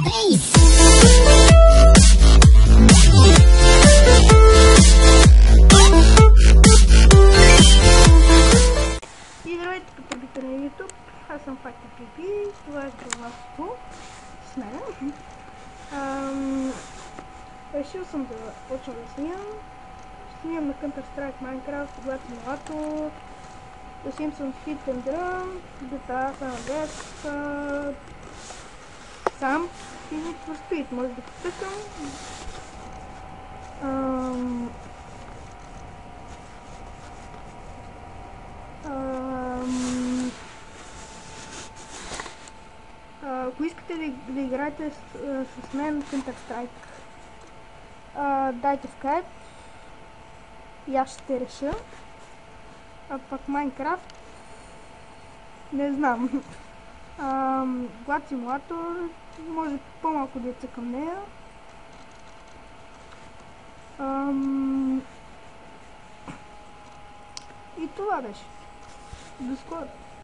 И здравейте, потребители на YouTube, аз съм Факти Пипи, това е здравството с мен. Решил съм да почна да снимам. Снимам на Counter-Strike Minecraft, Vlad Simulator, The Simpsons Hit and Run, GTA San Andreas, сам и Need for Speed, може да потъкам. Ако искате да играете с мен Counter-Strike, дайте Skype и аз ще реша. А пък Minecraft не знам. Vlad Simulator може по-малко деца към нея. И това беше. До скоро!